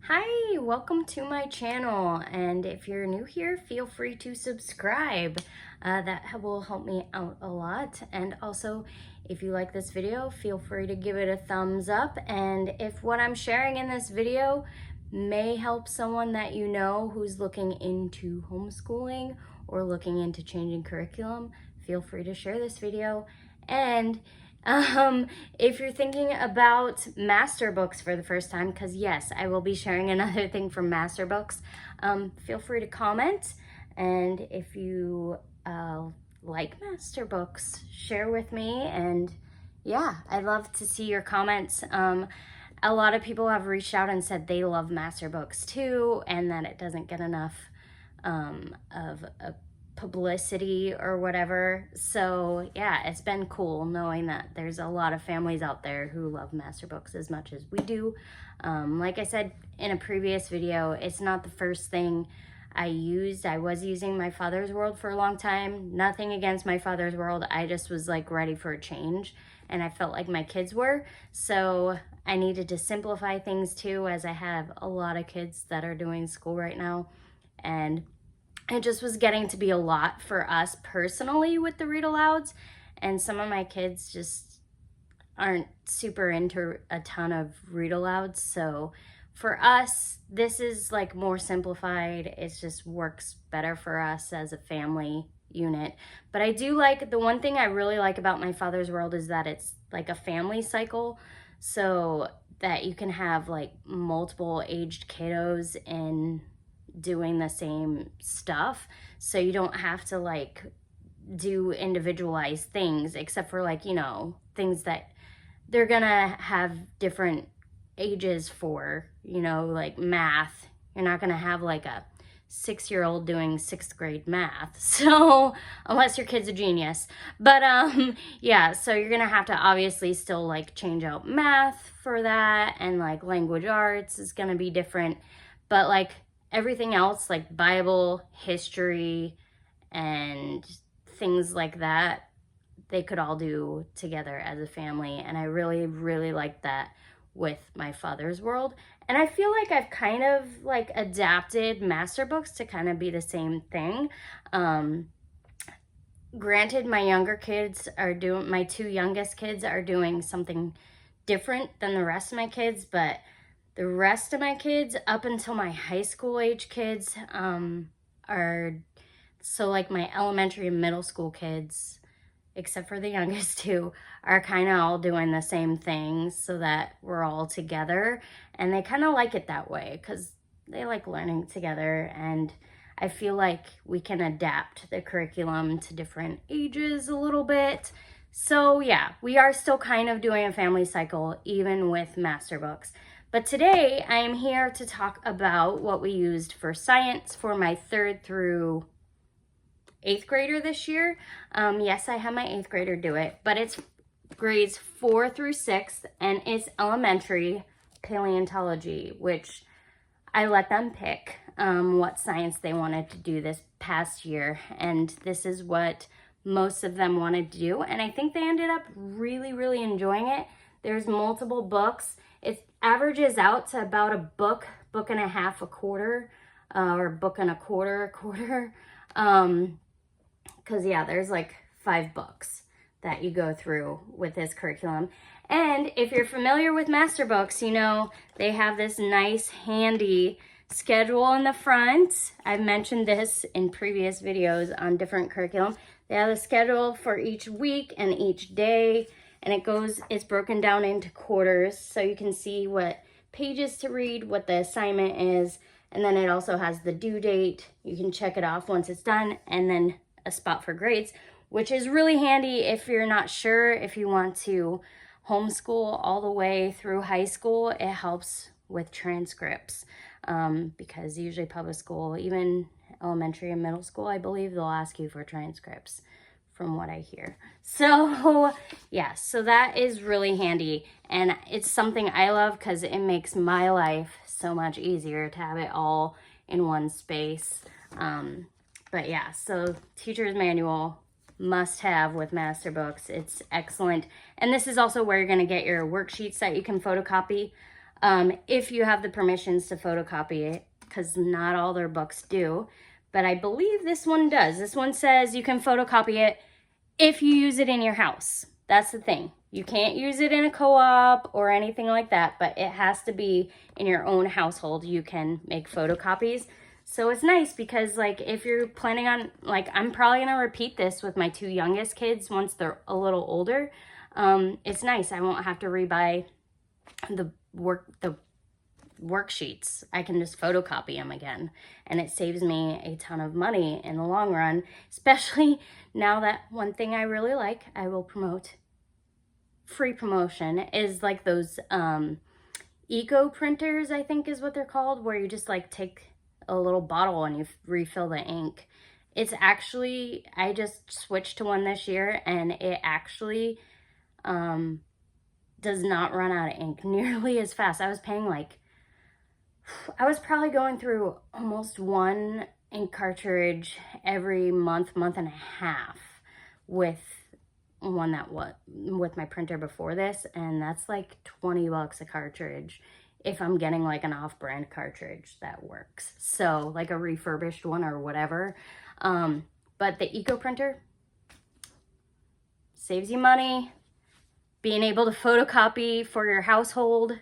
Hi, welcome to my channel, and if you're new here, feel free to subscribe. That will help me out a lot. And also, if you like this video, feel free to give it a thumbs up. And if what I'm sharing in this video may help someone that you know who's looking into homeschooling or looking into changing curriculum, feel free to share this video. And if you're thinking about MasterBooks for the first time, because yes, I will be sharing another thing from MasterBooks, feel free to comment. And if you like MasterBooks, share with me. And yeah, I'd love to see your comments. A lot of people have reached out and said they love MasterBooks too, and that it doesn't get enough of a publicity or whatever. So yeah, it's been cool knowing that there's a lot of families out there who love MasterBooks as much as we do. Like I said in a previous video, it's not the first thing I used. I was using My Father's World for a long time. Nothing against My Father's World. I just was like ready for a change, and I felt like my kids were. So I needed to simplify things too, as I have a lot of kids that are doing school right now. And it just was getting to be a lot for us personally with the read alouds, and some of my kids just aren't super into a ton of read alouds. So for us, this is like more simplified. It just works better for us as a family unit. But I do like, the one thing I really like about My Father's World is that it's like a family cycle, so that you can have like multiple aged kiddos in doing the same stuff, so you don't have to like do individualized things, except for like, you know, things that they're gonna have different ages for, you know, like math. You're not gonna have like a 6-year-old doing 6th grade math, so unless your kid's a genius. But yeah, so you're gonna have to obviously still like change out math for that, and like language arts is gonna be different, but like everything else, like Bible, history, and things like that, they could all do together as a family. And I really, really like that with My Father's World. And I feel like I've kind of like adapted MasterBooks to kind of be the same thing. Granted, my two youngest kids are doing something different than the rest of my kids, but the rest of my kids, up until my high school age kids, are, so like my elementary and middle school kids, except for the youngest two, are kind of all doing the same things, so that we're all together. And they kind of like it that way because they like learning together. And I feel like we can adapt the curriculum to different ages a little bit. So yeah, we are still kind of doing a family cycle even with MasterBooks. But today I am here to talk about what we used for science for my 3rd through 8th grader this year. Yes, I had my 8th grader do it, but it's grades 4 through 6th, and it's elementary paleontology, which I let them pick what science they wanted to do this past year. And this is what most of them wanted to do. And I think they ended up really, really enjoying it. There's multiple books. It averages out to about a book and a half a quarter, or book and a quarter. Because yeah, there's like 5 books that you go through with this curriculum. And if you're familiar with MasterBooks, you know they have this nice handy schedule in the front. I've mentioned this in previous videos on different curriculum. They have a schedule for each week and each day, and it's broken down into quarters, so you can see what pages to read, what the assignment is, and then it also has the due date. You can check it off once it's done, and then a spot for grades, which is really handy if you're not sure if you want to homeschool all the way through high school. It helps with transcripts, because usually public school, even elementary and middle school, I believe they'll ask you for transcripts from what I hear. So yeah, so that is really handy, and it's something I love because it makes my life so much easier to have it all in one space. But yeah, so teacher's manual, must have with MasterBooks. It's excellent. And this is also where you're going to get your worksheets that you can photocopy. if you have the permissions to photocopy it, because not all their books do. But I believe this one does. This one says you can photocopy it if you use it in your house. That's the thing. You can't use it in a co-op or anything like that, but it has to be in your own household. You can make photocopies. So it's nice because, like, if you're planning on, like, I'm probably going to repeat this with my 2 youngest kids once they're a little older. It's nice. I won't have to rebuy the worksheets. I can just photocopy them again, and it saves me a ton of money in the long run, especially now that one thing I really like, I will promote, free promotion, is like those eco printers, I think is what they're called, where you just like take a little bottle and you refill the ink. It's actually, I just switched to one this year, and it actually does not run out of ink nearly as fast. I was paying like, I was probably going through almost 1 ink cartridge every month and a half with one that with my printer before this, and that's like $20 a cartridge if I'm getting like an off-brand cartridge that works. So like a refurbished one or whatever. But the eco printer saves you money. Being able to photocopy for your household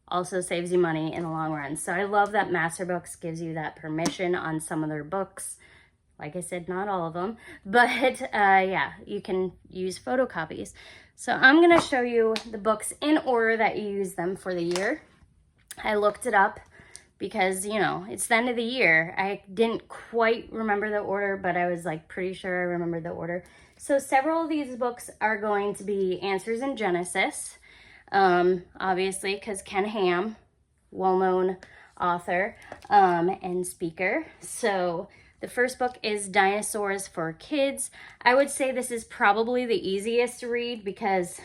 also saves you money in the long run. So I love that MasterBooks gives you that permission on some of their books. Like I said, not all of them, but yeah, you can use photocopies. So I'm gonna show you the books in order that you use them for the year. I looked it up because, you know, it's the end of the year. I didn't quite remember the order, but I was like pretty sure I remembered the order. So several of these books are going to be Answers in Genesis, obviously, because Ken Ham, well-known author and speaker. So the first book is Dinosaurs for Kids. I would say this is probably the easiest to read because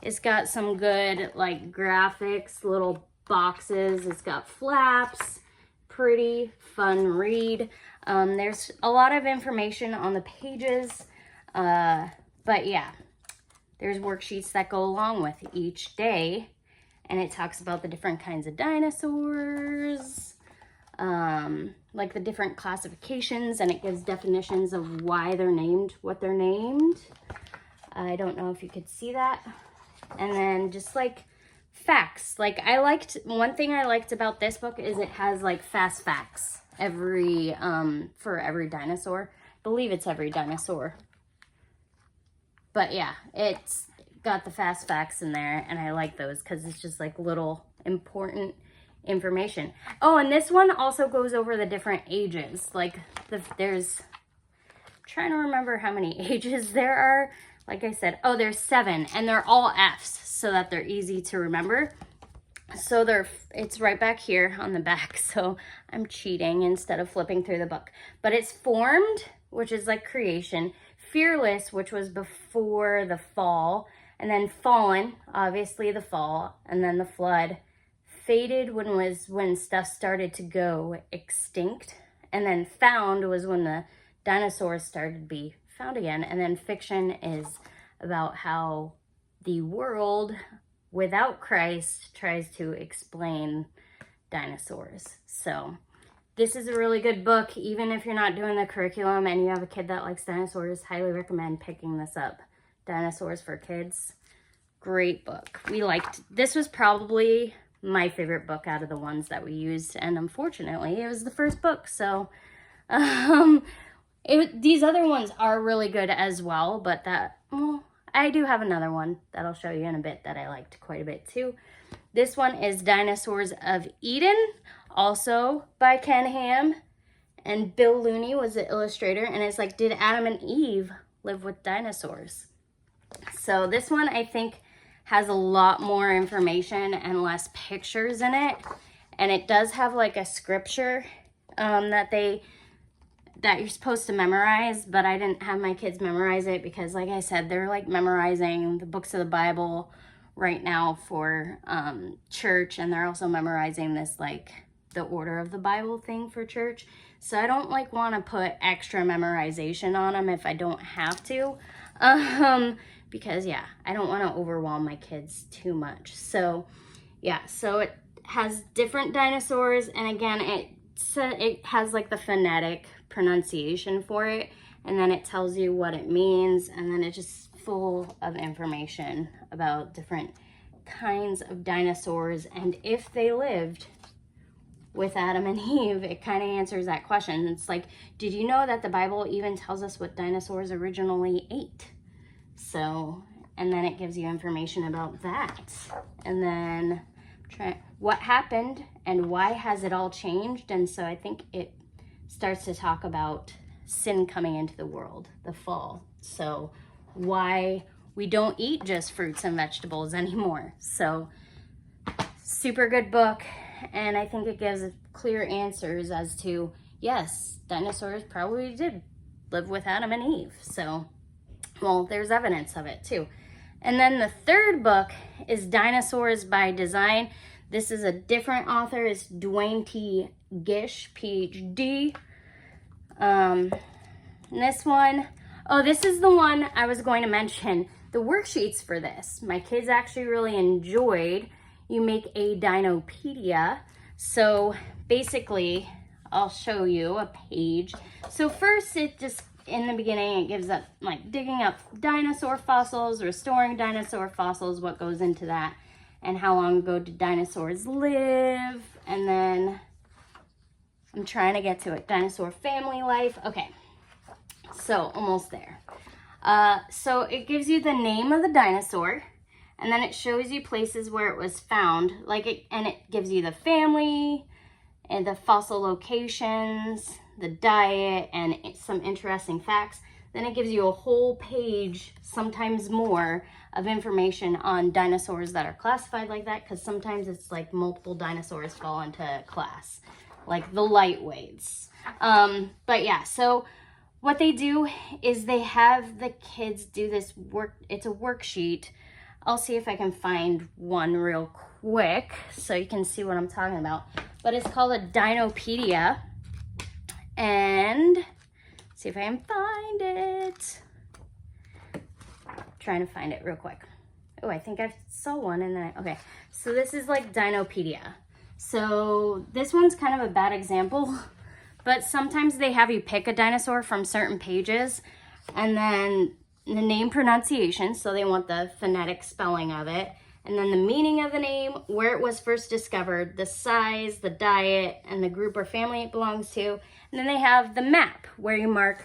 it's got some good like graphics, little boxes. It's got flaps, pretty fun read. There's a lot of information on the pages, but yeah, there's worksheets that go along with each day, and it talks about the different kinds of dinosaurs, like the different classifications, and it gives definitions of why they're named what they're named. I don't know if you could see that. And then just like facts. Like one thing I liked about this book is it has like fast facts for every dinosaur. I believe it's every dinosaur. But yeah, it's got the fast facts in there, and I like those because it's just like little important information. Oh, and this one also goes over the different ages. Like there's, I'm trying to remember how many ages there are. Like I said, oh, there's 7, and they're all F's so that they're easy to remember. So it's right back here on the back. So I'm cheating instead of flipping through the book. But it's Formed, which is like creation. Fearless, which was before the fall. And then Fallen, obviously the fall. And then the flood. Faded when stuff started to go extinct. And then Found was when the dinosaurs started to be found again. And then Fiction is about how the world without Christ tries to explain dinosaurs. So this is a really good book. Even if you're not doing the curriculum and you have a kid that likes dinosaurs, highly recommend picking this up. Dinosaurs for Kids. Great book. This was probably my favorite book out of the ones that we used, and unfortunately it was the first book. So these other ones are really good as well, but I do have another one that I'll show you in a bit that I liked quite a bit too. This one is Dinosaurs of Eden, also by Ken Ham, and Bill Looney was the illustrator, and it's like, did Adam and Eve live with dinosaurs? So this one I think has a lot more information and less pictures in it, and it does have like a scripture that you're supposed to memorize, but I didn't have my kids memorize it because, like I said, they're like memorizing the books of the Bible right now for church, and they're also memorizing this like the order of the Bible thing for church. So I don't like want to put extra memorization on them if I don't have to, because yeah, I don't want to overwhelm my kids too much. So yeah, so has different dinosaurs, and again, it has like the phonetic pronunciation for it, and then it tells you what it means, and then it's just full of information about different kinds of dinosaurs and if they lived with Adam and Eve. It kind of answers that question. It's like, did you know that the Bible even tells us what dinosaurs originally ate? So, and then it gives you information about that. And then what happened and why has it all changed? And so I think it starts to talk about sin coming into the world, the fall. So why we don't eat just fruits and vegetables anymore. So super good book. And I think it gives clear answers as to, yes, dinosaurs probably did live with Adam and Eve. So, well, there's evidence of it too. And then the third book is Dinosaurs by Design. This is a different author. It's Dwayne T. Gish, PhD. And this one, oh, this is the one I was going to mention. The worksheets for this, my kids actually really enjoyed. You make a Dinopedia. So basically, I'll show you a page. So first, it just, in the beginning, it gives up like digging up dinosaur fossils, restoring dinosaur fossils, what goes into that, and how long ago did dinosaurs live. And then I'm trying to get to it. Dinosaur family life. Okay, so almost there. So it gives you the name of the dinosaur, and then it shows you places where it was found, and it gives you the family and the fossil locations, the diet, and some interesting facts. Then it gives you a whole page, sometimes more, of information on dinosaurs that are classified like that, because sometimes it's like multiple dinosaurs fall into class, like the lightweights. But yeah, so what they do is they have the kids do this work. It's a worksheet. I'll see if I can find one real quick so you can see what I'm talking about. But it's called a Dinopedia. And see if I can find it. I'm trying to find it real quick. Oh, I think I saw one and then okay. So this is like Dinopedia. So this one's kind of a bad example, but sometimes they have you pick a dinosaur from certain pages and then the name pronunciation, so they want the phonetic spelling of it, and then the meaning of the name, where it was first discovered, the size, the diet, and the group or family it belongs to, and then they have the map where you mark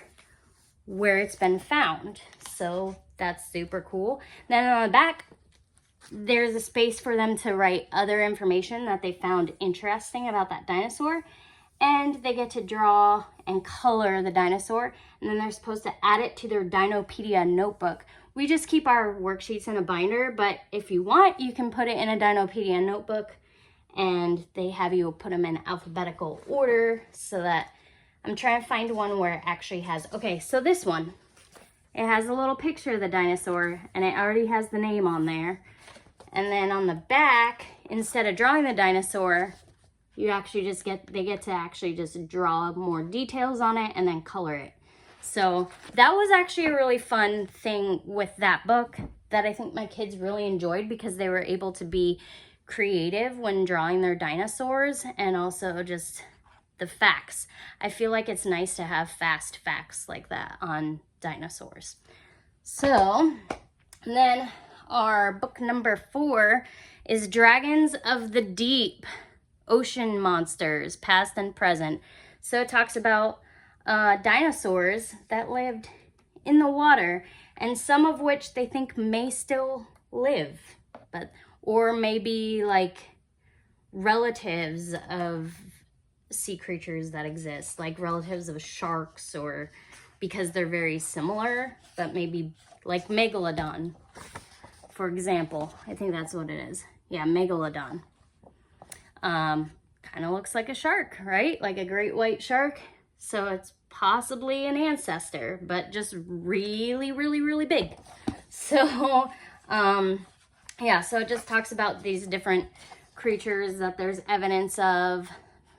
where it's been found. So that's super cool. Then on the back, there's a space for them to write other information that they found interesting about that dinosaur, and they get to draw and color the dinosaur, and then they're supposed to add it to their Dinopedia notebook. We just keep our worksheets in a binder, but if you want, you can put it in a Dinopedia notebook, and they have you put them in alphabetical order so that I'm trying to find one where it actually has, okay, so this one, it has a little picture of the dinosaur, and it already has the name on there. And then on the back, instead of drawing the dinosaur, you actually just they get to actually just draw more details on it and then color it. So that was actually a really fun thing with that book that I think my kids really enjoyed, because they were able to be creative when drawing their dinosaurs, and also just the facts. I feel like it's nice to have fast facts like that on dinosaurs. So then our book number 4 is Dragons of the Deep. Ocean monsters, past and present. So it talks about dinosaurs that lived in the water, and some of which they think may still live, or maybe like relatives of sea creatures that exist, like relatives of sharks, or because they're very similar, but maybe like Megalodon, for example. I think that's what it is. Yeah, Megalodon. Kind of looks like a shark, right? Like a great white shark. So it's possibly an ancestor, but just really, really, really big. So, yeah, so it just talks about these different creatures that there's evidence of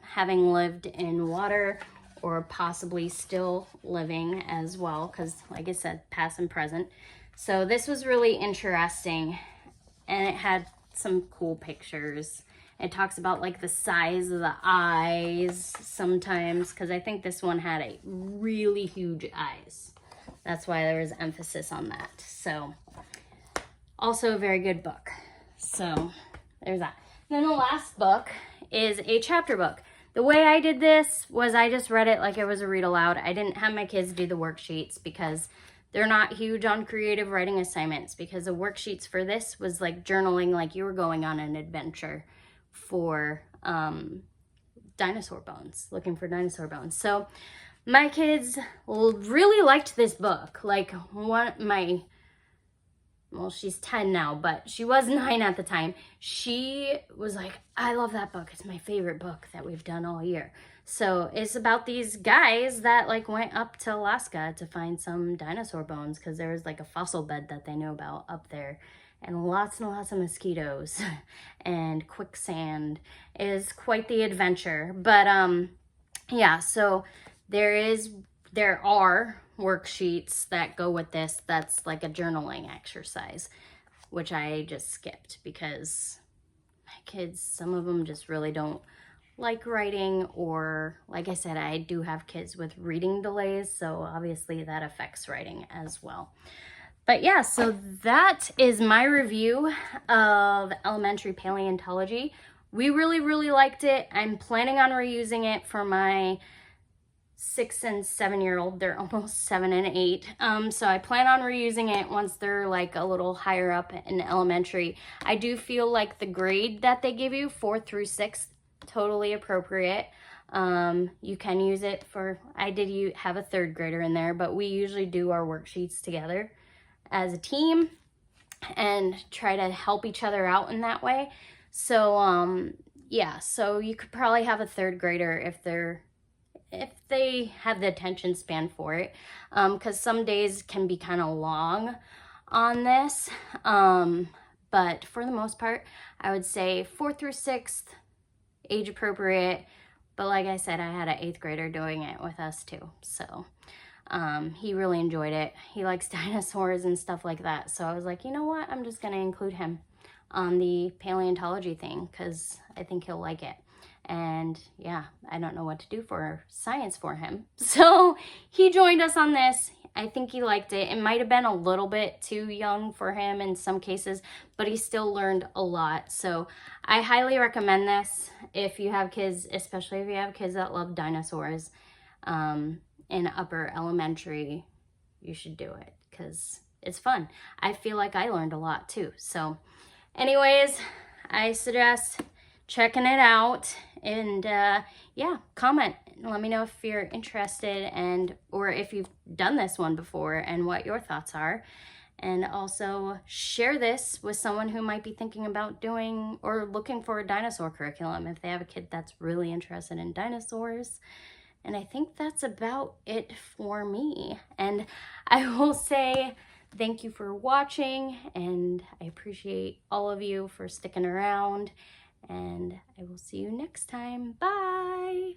having lived in water, or possibly still living as well, because like I said, past and present. So this was really interesting, and it had some cool pictures It talks about like the size of the eyes sometimes, because I think this one had a really huge eyes. That's why there was emphasis on that. So also a very good book. So there's that. Then the last book is a chapter book. The way I did this was I just read it like it was a read aloud. I didn't have my kids do the worksheets because they're not huge on creative writing assignments, because the worksheets for this was like journaling, like you were going on an adventure for dinosaur bones, looking for dinosaur bones. So my kids really liked this book. Like well, she's 10 now, but she was 9 at the time. She was like, I love that book. It's my favorite book that we've done all year. So it's about these guys that like went up to Alaska to find some dinosaur bones, because there was like a fossil bed that they knew about up there, and lots of mosquitoes and quicksand. It is quite the adventure. But yeah, so there are worksheets that go with this. That's like a journaling exercise, which I just skipped because my kids, some of them just really don't like writing, or like I said, I do have kids with reading delays, so obviously that affects writing as well. But yeah, so that is my review of Elementary Paleontology. We really liked it. I'm planning on reusing it for my 6 and 7-year-old. They're almost 7 and 8. So I plan on reusing it once they're like a little higher up in elementary. I do feel like the grade that they give you, 4th through 6th, totally appropriate. You can use it for, I did have a 3rd grader in there, but we usually do our worksheets together as a team and try to help each other out in that way. So yeah, so you could probably have a 3rd grader if they have the attention span for it, because some days can be kind of long on this, but for the most part, I would say 4th through 6th, age appropriate. But like I said, I had an 8th grader doing it with us too, so he really enjoyed it. He likes dinosaurs and stuff like that, so I was like, you know what, I'm just gonna include him on the paleontology thing because I think he'll like it. And yeah, I don't know what to do for science for him. So he joined us on this. I think he liked it. It might have been a little bit too young for him in some cases, but he still learned a lot. So I highly recommend this if you have kids, especially if you have kids that love dinosaurs in upper elementary. You should do it because it's fun. I feel like I learned a lot too. So anyways, I suggest checking it out, and yeah, comment and let me know if you're interested, and or if you've done this one before and what your thoughts are. And also share this with someone who might be thinking about doing or looking for a dinosaur curriculum if they have a kid that's really interested in dinosaurs. And I think that's about it for me. And I will say thank you for watching, and I appreciate all of you for sticking around. And I will see you next time. Bye!